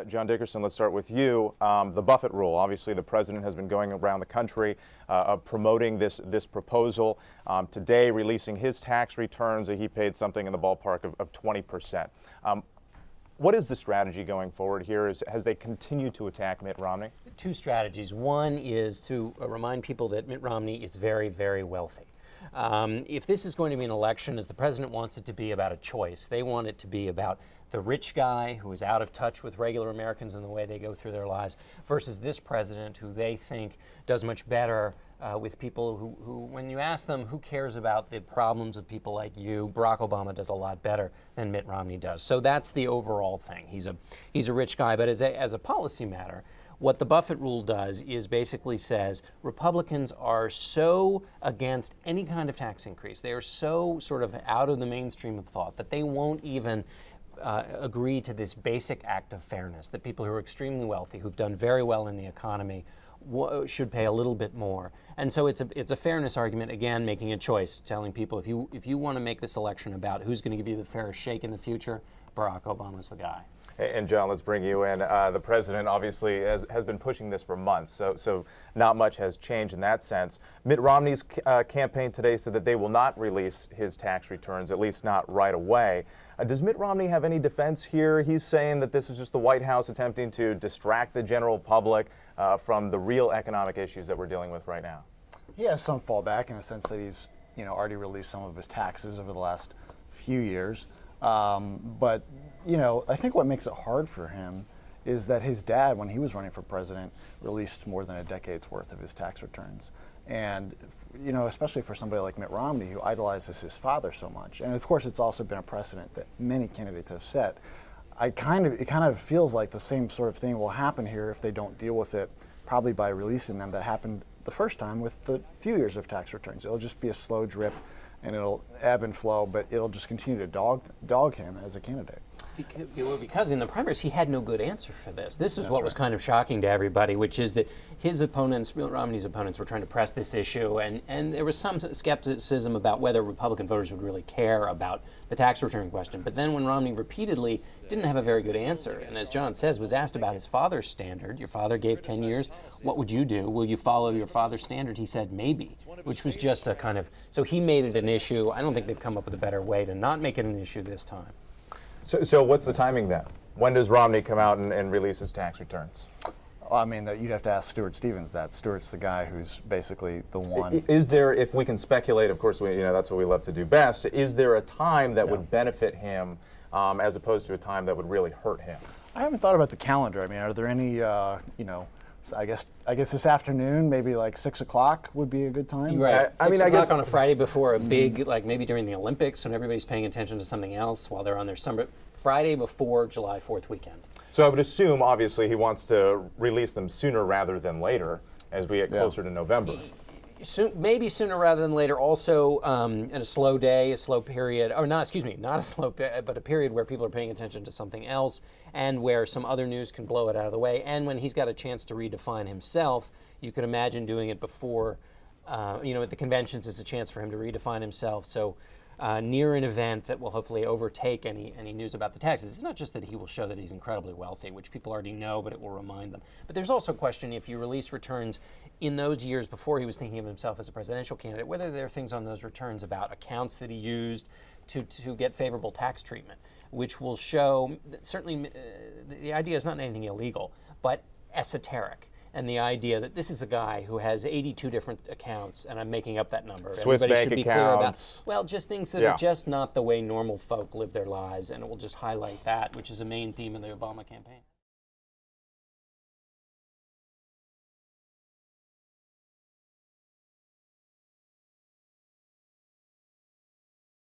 John Dickerson, let's start with you. The Buffett rule. Obviously, the president has been going around the country promoting this proposal. Today, releasing his tax returns, he paid something in the ballpark of 20%. What is the strategy going forward here as they continue to attack Mitt Romney? Two strategies. One is to remind people that Mitt Romney is very, very wealthy. If this is going to be an election, as the president wants it to be, about a choice, they want it to be about the rich guy who is out of touch with regular Americans and the way they go through their lives versus this president who they think does much better with people who, when you ask them who cares about the problems of people like you, Barack Obama does a lot better than Mitt Romney does. So that's the overall thing. He's a rich guy, but as a policy matter, what the Buffett rule does is basically says Republicans are so against any kind of tax increase, they are so sort of out of the mainstream of thought that they won't even agree to this basic act of fairness, that people who are extremely wealthy, who've done very well in the economy, should pay a little bit more. And so it's a fairness argument, again, making a choice, telling people if you want to make this election about who's going to give you the fairest shake in the future, Barack Obama's the guy. And John, let's bring you in. The president obviously has been pushing this for months, so not much has changed in that sense. Mitt Romney's campaign today said that they will not release his tax returns, at least not right away. Does Mitt Romney have any defense here? He's saying that this is just the White House attempting to distract the general public from the real economic issues that we're dealing with right now. He has some fallback in the sense that he's already released some of his taxes over the last few years. But I think what makes it hard for him is that his dad, when he was running for president, released more than a decade's worth of his tax returns. And, especially for somebody like Mitt Romney, who idolizes his father so much. And of course, it's also been a precedent that many candidates have set. It kind of feels like the same sort of thing will happen here if they don't deal with it, probably by releasing them. That happened the first time with the few years of tax returns. It'll just be a slow drip, and it'll ebb and flow, but it'll just continue to dog him as a candidate. Because in the primaries, he had no good answer for this. This is That's what right. was kind of shocking to everybody, which is that his opponents, Mitt Romney's opponents, were trying to press this issue, and there was some skepticism about whether Republican voters would really care about the tax return question. But then when Romney repeatedly didn't have a very good answer, and as John says, was asked about his father's standard, your father gave 10 years, what would you do? Will you follow your father's standard? He said maybe, which was just a kind of, so he made it an issue. I don't think they've come up with a better way to not make it an issue this time. So what's the timing then? When does Romney come out and release his tax returns? I mean, you'd have to ask Stuart Stevens that. Stuart's the guy who's basically the one. Is there, if we can speculate, of course, that's what we love to do best, is there a time that would benefit him as opposed to a time that would really hurt him? I haven't thought about the calendar. I mean, are there any, I guess this afternoon, maybe like 6 o'clock would be a good time. Right. I mean, I guess on a Friday before a big, like maybe during the Olympics when everybody's paying attention to something else while they're on their summer. Friday before July 4th weekend. So I would assume, obviously, he wants to release them sooner rather than later as we get closer to November. Maybe sooner rather than later. Also, in a slow day, a slow period, or not a slow, but a period where people are paying attention to something else, and where some other news can blow it out of the way. And when he's got a chance to redefine himself, you could imagine doing it before, at the conventions is a chance for him to redefine himself. So. Near an event that will hopefully overtake any news about the taxes. It's not just that he will show that he's incredibly wealthy, which people already know, but it will remind them. But there's also a question if you release returns in those years before he was thinking of himself as a presidential candidate, whether there are things on those returns about accounts that he used to get favorable tax treatment, which will show, certainly the idea is not anything illegal, but esoteric. And the idea that this is a guy who has 82 different accounts, and I'm making up that number. Swiss Everybody bank should be accounts. clear about, just things that are just not the way normal folk live their lives, and it will just highlight that, which is a main theme of the Obama campaign.